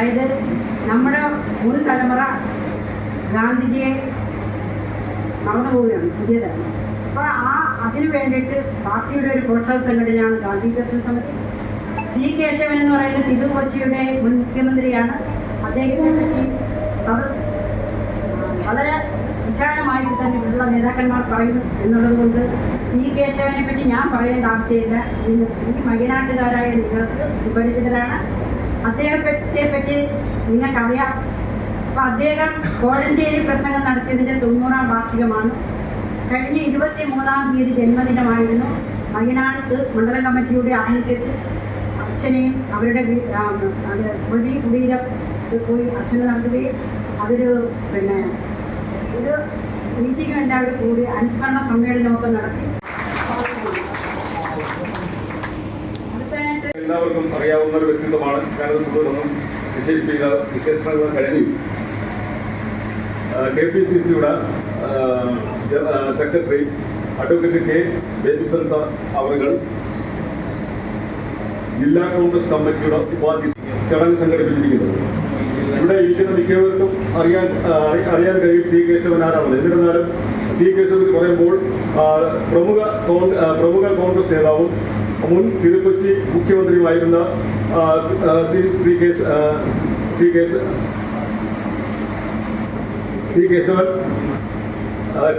അതായത് നമ്മുടെ മുൻ തലമുറ ഗാന്ധിജിയെ മറന്നുപോവുകയാണ്, പുതിയ തലമുറ. അപ്പോൾ അതിനു വേണ്ടിയിട്ട് പാർട്ടിയുടെ ഒരു പോഷക സംഘടനയാണ് ഗാന്ധി ദർശന സമിതി. സി കേശവൻ എന്ന് പറയുന്ന തിരു കൊച്ചിയുടെ മുൻ മുഖ്യമന്ത്രിയാണ്. അദ്ദേഹത്തെ പറ്റി സദസ് വളരെ വിശാലമായിട്ട് തന്നെ ഉള്ള നേതാക്കന്മാർ പറയുന്നു എന്നുള്ളത് കൊണ്ട് സി കേശവനെ പറ്റി ഞാൻ പറയേണ്ട ആവശ്യമില്ല. ഈ മകനാട്ടുകാരായ നിങ്ങൾക്ക് സുപരിചിതരാണ്. അദ്ദേഹത്തെ പറ്റി നിങ്ങൾക്കറിയാം. അപ്പോൾ അദ്ദേഹം കോഴഞ്ചേരി പ്രസംഗം നടത്തിയതിൻ്റെ 90-ാം വാർഷികമാണ്. കഴിഞ്ഞ 23-ാം തീയതി ജന്മദിനമായിരുന്നു. മകനാട്ട് മണ്ഡലം കമ്മിറ്റിയുടെ ആഭിമുഖ്യത്തിൽ അച്ഛനെയും അവരുടെ സ്മൃതി കുടീരം പോയി അച്ഛനെ നടത്തുകയും അതൊരു ഒരു മീറ്റിംഗ് എല്ലാവരും കൂടി അനുസ്മരണ സമ്മേളനമൊക്കെ നടത്തി. എല്ലാവർക്കും അറിയാവുന്ന ഒരു വ്യക്തിത്വമാണ്. കാരണം കൂടുതലൊന്നും വിശേഷണങ്ങൾ കഴിഞ്ഞു. KPCCയുടെ secretary advocate K. Babyson sir അവர்கள் ജില്ലാ കോൺഗ്രസ് കമ്മിറ്റിയുടെ ഉപാധ്യക്ഷ ചടങ്ങ് സംഘടിപ്പിച്ചിരിക്കുന്നത്. ഇവിടെ ഇരിക്കുന്ന മിക്കവർക്കും അറിയാൻ കഴിയും സി കേശവൻ ആരാണത്. എന്നിരുന്നാലും സി കേശവൻ പറയുമ്പോൾ പ്രമുഖ കോൺഗ്രസ് നേതാവും മുൻ തിരുക്കൊച്ചി മുഖ്യമന്ത്രിയുമായിരുന്ന സി കേശവൻ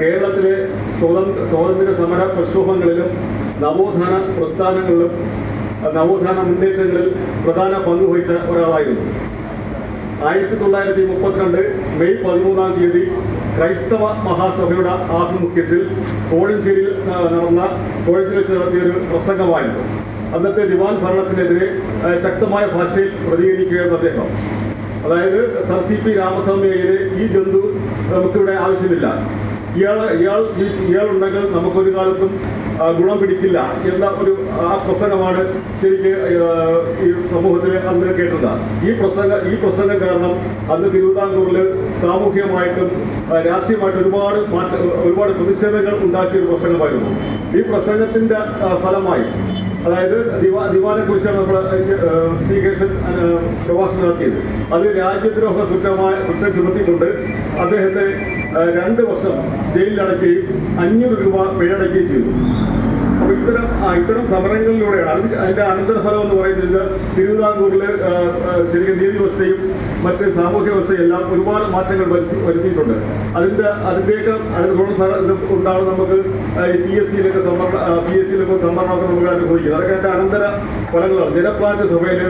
കേരളത്തിലെ സ്വാതന്ത്ര്യ സമര പ്രക്ഷോഭങ്ങളിലും നവോത്ഥാന പ്രസ്ഥാനങ്ങളിലും നവോത്ഥാന മുന്നേറ്റങ്ങളിൽ പ്രധാന പങ്ക് വഹിച്ച ഒരാളായിരുന്നു. 1932 മെയ് 13-ാം തീയതി ക്രൈസ്തവ മഹാസഭയുടെ ആഭിമുഖ്യത്തിൽ കോഴഞ്ചേരിയിൽ വെച്ച് നടത്തിയൊരു പ്രസംഗമായിരുന്നു. അന്നത്തെ ദിവാൻ ഭരണത്തിനെതിരെ ശക്തമായ ഭാഷയിൽ പ്രതികരിക്കുകയായിരുന്നു അദ്ദേഹം. അതായത് സർ CP രാമസ്വാമിയെ ഈ ജന്തു നമുക്കിവിടെ ആവശ്യമില്ല, ഇയാളുണ്ടെങ്കിൽ നമുക്കൊരു കാലത്തും ഗുണം പിടിക്കില്ല എന്ന ഒരു പ്രസംഗമാണ് ശരിക്ക് ഈ സമൂഹത്തിൽ അന്ന് കേട്ടത്. ഈ പ്രസംഗം കാരണം അന്ന് തിരുവിതാംകൂറിൽ സാമൂഹികമായിട്ടും രാഷ്ട്രീയമായിട്ടും ഒരുപാട് പ്രതിഷേധങ്ങൾ ഉണ്ടാക്കിയ ഒരു പ്രസംഗമായിരുന്നു. ഈ പ്രസംഗത്തിന്റെ ഫലമായി, അതായത് ദിവാനെ കുറിച്ചാണ് നമ്മൾ സി കേശവൻ പ്രഭാഷണം നടത്തിയത്. അത് രാജ്യദ്രോഹ കുറ്റം ചുമത്തിക്കൊണ്ട് അദ്ദേഹത്തെ 2 വർഷം ജയിലിലടയ്ക്കുകയും 500 രൂപ പിഴയടയ്ക്കുകയും ചെയ്തു. അപ്പോൾ ഇത്തരം സമരങ്ങളിലൂടെയാണ് അതിന്റെ അനന്തരഫലം എന്ന് പറയുന്നത് തിരുവിതാംകൂറിൽ ശരിക്കും നീതി വ്യവസ്ഥയും മറ്റ് സാമൂഹ്യ വ്യവസ്ഥയും എല്ലാം ഒരുപാട് മാറ്റങ്ങൾ വരുത്തിയിട്ടുണ്ട്. അതിൻ്റെയൊക്കെ ഉണ്ടാകും. നമുക്ക് PSCയിലൊക്കെ സംവരണമൊക്കെ നമുക്ക് അനുഭവിക്കും. അതൊക്കെ അതിൻ്റെ അനന്തര ഫലങ്ങളാണ്. ജനപ്രാതിനിധ്യ സഭയിൽ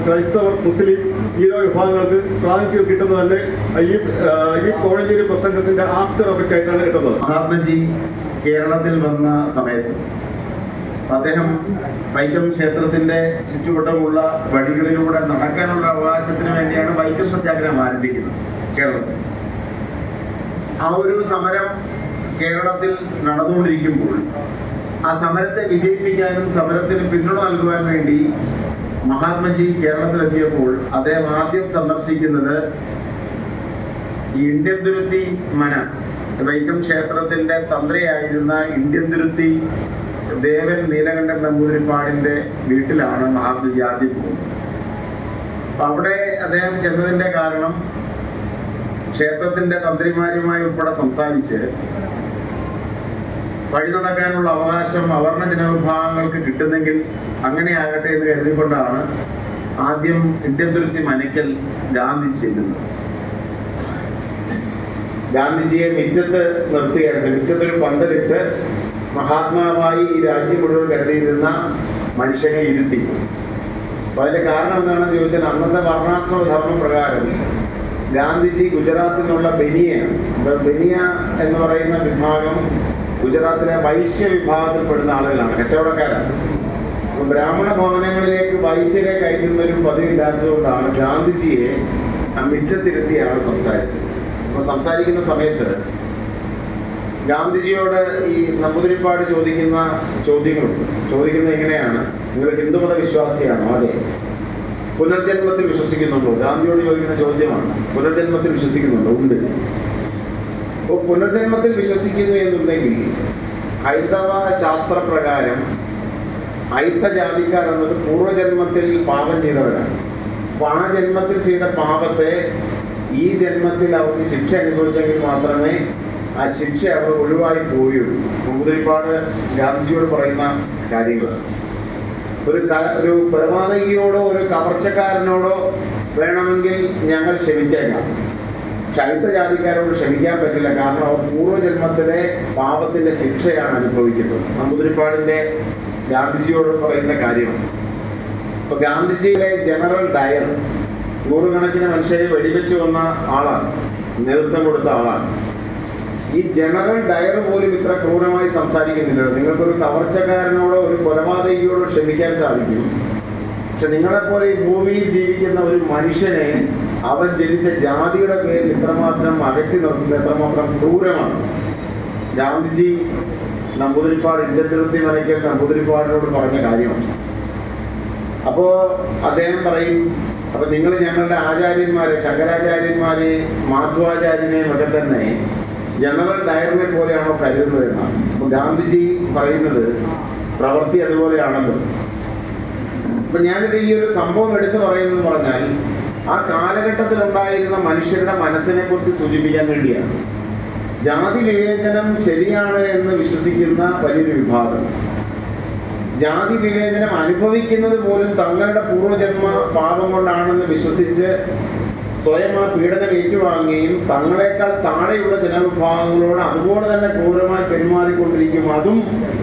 ക്രൈസ്തവർ, മുസ്ലിം ഈഴ വിഭാഗങ്ങൾക്ക് പ്രാതിനിധ്യം കിട്ടുന്നത് തന്നെ ഈ കോഴഞ്ചേരി പ്രസംഗത്തിന്റെ ആഫ്റ്റർ എഫക്റ്റ് ആയിട്ടാണ് കിട്ടുന്നത്. മഹാത്മജി കേരളത്തിൽ വന്ന സമയത്ത് അദ്ദേഹം വൈക്കം ക്ഷേത്രത്തിന്റെ ചുറ്റുവട്ടമുള്ള വഴികളിലൂടെ നടക്കാനുള്ള അവകാശത്തിന് വേണ്ടിയാണ് വൈക്കം സത്യാഗ്രഹം ആരംഭിക്കുന്നത് കേരളത്തിൽ. ആ ഒരു സമരം കേരളത്തിൽ നടന്നുകൊണ്ടിരിക്കുമ്പോൾ ആ സമരത്തെ വിജയിപ്പിക്കാനും സമരത്തിന് പിന്തുണ നൽകുവാൻ വേണ്ടി മഹാത്മജി കേരളത്തിലെത്തിയപ്പോൾ അദ്ദേഹം ആദ്യം സന്ദർശിക്കുന്നത് ഇന്ത്യന്തുരുത്തി മന, വൈക്കം ക്ഷേത്രത്തിന്റെ തന്ത്രിയായിരുന്ന ഇന്ത്യന്തുരുത്തി ദേവൻ നീലകണ്ഠൻ നമ്പൂതിരിപ്പാടിന്റെ വീട്ടിലാണ് മഹാത്മജി ആദ്യം പോകുന്നത്. അപ്പൊ അവിടെ അദ്ദേഹം ചെന്നതിന്റെ കാരണം ക്ഷേത്രത്തിന്റെ തന്ത്രിമാരുമായി ഉൾപ്പെടെ സംസാരിച്ച് വഴി നടക്കാനുള്ള അവകാശം അവർണ ജനവിഭാഗങ്ങൾക്ക് കിട്ടുന്നെങ്കിൽ അങ്ങനെയാകട്ടെ എന്ന് കരുതിക്കൊണ്ടാണ് ആദ്യം ഇന്ത്യന്തുരുത്തി മനയ്ക്കൽ ഗാന്ധിജി ചെല്ലുന്നത്. ഗാന്ധിജിയെ മുറ്റത്ത് നിർത്തുകയാണ്. മുറ്റത്തൊരു പന്തലിട്ട് മഹാത്മാവായി ഈ രാജ്യം മുഴുവൻ കരുതിയിരുന്ന മനുഷ്യനെ ഇരുത്തി. അപ്പൊ അതിന്റെ കാരണം എന്താണെന്ന് ചോദിച്ചാൽ അന്നത്തെ വർണ്ണാശ്രമ ധർമ്മ പ്രകാരം ഗാന്ധിജി ഗുജറാത്തിനുള്ള ബനിയയാണ്. ബനിയ എന്ന് പറയുന്ന വിഭാഗം ഗുജറാത്തിലെ വൈശ്യ വിഭാഗത്തിൽപ്പെടുന്ന ആളുകളാണ്, കച്ചവടക്കാരാണ്. അപ്പൊ ബ്രാഹ്മണ ഭവനങ്ങളിലേക്ക് വൈശ്യരെ കയറ്റുന്ന ഒരു പതിവില്ലാത്തതുകൊണ്ടാണ് ഗാന്ധിജിയെ ആ മുറ്റത്തിരുത്തിയാണ് സംസാരിച്ചത്. അപ്പോൾ സംസാരിക്കുന്ന സമയത്ത് ഗാന്ധിജിയോട് ഈ നമ്പൂതിരിപ്പാട് ചോദിക്കുന്നത് എങ്ങനെയാണ്, നിങ്ങൾ ഹിന്ദുമത വിശ്വാസിയാണോ? അതെ. പുനർജന്മത്തിൽ വിശ്വസിക്കുന്നുണ്ടോ? ഗാന്ധിയോട് ചോദിക്കുന്ന ചോദ്യമാണ്. പുനർജന്മത്തിൽ വിശ്വസിക്കുന്നുണ്ടോ? ഉണ്ട്. അപ്പോൾ പുനർജന്മത്തിൽ വിശ്വസിക്കുന്നു എന്നുണ്ടെങ്കിൽ ഹൈന്ദവ ശാസ്ത്രപ്രകാരം അയിത്ത ജാതിക്കാർ എന്നത് പൂർവ്വജന്മത്തിൽ പാപം ചെയ്തവരാണ്. അപ്പോൾ ആ ജന്മത്തിൽ ചെയ്ത പാപത്തെ ഈ ജന്മത്തിൽ അവർക്ക് ശിക്ഷ അനുഭവിച്ചെങ്കിൽ മാത്രമേ ആ ശിക്ഷ അവർ ഒഴിവായി പോയുള്ളൂ. നമ്പൂതിരിപ്പാട് ഗാന്ധിജിയോട് പറയുന്ന കാര്യങ്ങൾ ഒരു കൊലപാതകിയോടോ ഒരു കവർച്ചക്കാരനോടോ വേണമെങ്കിൽ ഞങ്ങൾ ക്ഷമിച്ചേക്കാം, പക്ഷെ അടുത്ത ജാതിക്കാരോട് ക്ഷമിക്കാൻ പറ്റില്ല. കാരണം അവർ പൂർവ്വജന്മത്തിലെ പാപത്തിന്റെ ശിക്ഷയാണ് അനുഭവിക്കുന്നത്. നമ്പൂതിരിപ്പാടിന്റെ ഗാന്ധിജിയോട് പറയുന്ന കാര്യമാണ്. ഇപ്പൊ ഗാന്ധിജിയിലെ ജനറൽ ഡയർ നൂറുകണക്കിന് മനുഷ്യരെ വെടിവെച്ച് വന്ന ആളാണ്, നേതൃത്വം കൊടുത്ത ആളാണ്. ഈ ജനറൽ ഡയർ പോലും ഇത്ര ക്രൂരമായി സംസാരിക്കുന്നില്ലല്ലോ. നിങ്ങൾക്കൊരു കവർച്ചക്കാരനോടോ ഒരു കൊലപാതകിയോടോ ക്ഷമിക്കാൻ സാധിക്കും, പക്ഷെ നിങ്ങളെപ്പോലെ ഈ ഭൂമിയിൽ ജീവിക്കുന്ന ഒരു മനുഷ്യനെ അവൻ ജനിച്ച ജാതിയുടെ പേരിൽ ഇത്രമാത്രം അകറ്റി നിർത്തുന്നത് എത്രമാത്രം ക്രൂരമാണ്. ഗാന്ധിജി നമ്പൂതിരിപ്പാട് ഇന്ത്യത്തിരുത്തി മനയ്ക്കൽ നമ്പൂതിരിപ്പാടിനോട് പറഞ്ഞ കാര്യമാണ്. അപ്പോ അദ്ദേഹം പറയും, അപ്പൊ നിങ്ങൾ ഞങ്ങളുടെ ആചാര്യന്മാരെ, ശങ്കരാചാര്യന്മാരെ, മാധ്വാചാര്യനെയും ഒക്കെ തന്നെ ജനറൽ ഡയറിനെ പോലെയാണോ കരുതുന്നത് എന്നാണ്. അപ്പൊ ഗാന്ധിജി പറയുന്നത് പ്രവൃത്തി അതുപോലെയാണല്ലോ. അപ്പൊ ഞാനിത് ഈ ഒരു സംഭവം എടുത്തു പറയുന്നത് പറഞ്ഞാൽ ആ കാലഘട്ടത്തിൽ ഉണ്ടായിരുന്ന മനുഷ്യരുടെ മനസ്സിനെ കുറിച്ച് സൂചിപ്പിക്കാൻ വേണ്ടിയാണ്. ജാതി വിവേചനം ശരിയാണ് എന്ന് വിശ്വസിക്കുന്ന വലിയൊരു വിഭാഗം, ജാതി വിവേചനം അനുഭവിക്കുന്നത് പോലും തങ്ങളുടെ പൂർവ്വജന്മ പാപം കൊണ്ടാണെന്ന് വിശ്വസിച്ച് സ്വയം ആ പീഡനം ഏറ്റുവാങ്ങുകയും തങ്ങളെക്കാൾ താഴെയുള്ള ജനവിഭാഗങ്ങളോട് അതുപോലെ തന്നെ ക്രൂരമായി പെരുമാറിക്കൊണ്ടിരിക്കും, അതും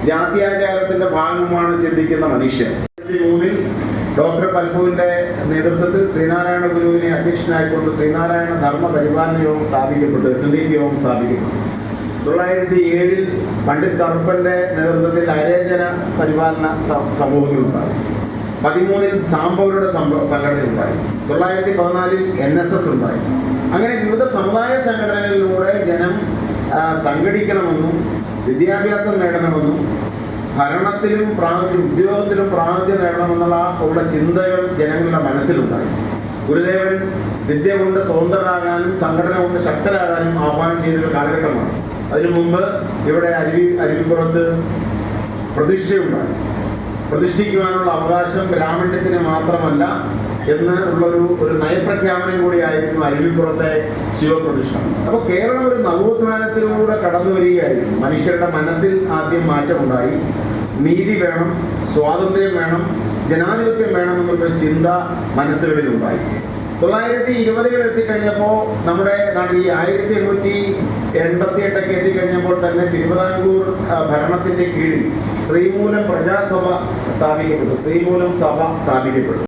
ജാത്യാചാരത്തിന്റെ ഭാഗമാണ് ചിന്തിക്കുന്ന മനുഷ്യർ. 2003 ഡോക്ടർ പൽപുവിന്റെ നേതൃത്വത്തിൽ ശ്രീനാരായണ ഗുരുവിനെ അധ്യക്ഷനായിക്കൊണ്ട് ശ്രീനാരായണ ധർമ്മ പരിപാലന യോഗം സ്ഥാപിക്കപ്പെട്ടു, SNDP യോഗം സ്ഥാപിക്കപ്പെട്ടു. 2007 പണ്ഡിറ്റ് കറുപ്പന്റെ നേതൃത്വത്തിൽ അരേചന പരിപാലന സമൂഹങ്ങളുണ്ടായി. 2013 സാമ്പവരുടെ സംഘടനയുണ്ടായി. 2014 NSS ഉണ്ടായി. അങ്ങനെ വിവിധ സമുദായ സംഘടനകളിലൂടെ ജനം സംഘടിക്കണമെന്നും വിദ്യാഭ്യാസം നേടണമെന്നും ഭരണത്തിലും ഉദ്യോഗത്തിലും പ്രാതിനിധ്യം നേടണമെന്നുള്ള ചിന്തകൾ ജനങ്ങളുടെ മനസ്സിലുണ്ടായി. ഗുരുദേവൻ വിദ്യ കൊണ്ട് സ്വതന്ത്രരാകാനും സംഘടന കൊണ്ട് ശക്തരാകാനും ആഹ്വാനം ചെയ്തൊരു കാലഘട്ടമാണ്. അതിനു മുമ്പ് ഇവിടെ അരുവിപ്പുറത്ത് പ്രതിഷ്ഠയുണ്ടായി. പ്രതിഷ്ഠിക്കുവാനുള്ള അവകാശം ബ്രാഹ്മണ്യത്തിന് മാത്രമല്ല എന്ന് ഉള്ളൊരു നയപ്രഖ്യാപനം കൂടിയായിരുന്നു അരുവിപ്പുറത്തെ ശിവപ്രതിഷ്ഠ. അപ്പോൾ കേരളം ഒരു നവോത്ഥാനത്തിലൂടെ കടന്നു വരികയായിരുന്നു. മനുഷ്യരുടെ മനസ്സിൽ ആദ്യം മാറ്റമുണ്ടായി. നീതി വേണം, സ്വാതന്ത്ര്യം വേണം, ജനാധിപത്യം വേണം എന്നുള്ളൊരു ചിന്ത മനസ്സുകളിലുണ്ടായി. 1920 എത്തിക്കഴിഞ്ഞപ്പോൾ നമ്മുടെ നാട്ടിൽ ഈ 1888 എത്തിക്കഴിഞ്ഞപ്പോൾ തന്നെ തിരുവിതാംകൂർ ഭരണത്തിന്റെ കീഴിൽ ശ്രീമൂലം പ്രജാസഭ സ്ഥാപിക്കപ്പെട്ടു, ശ്രീമൂലം സഭ സ്ഥാപിക്കപ്പെട്ടു.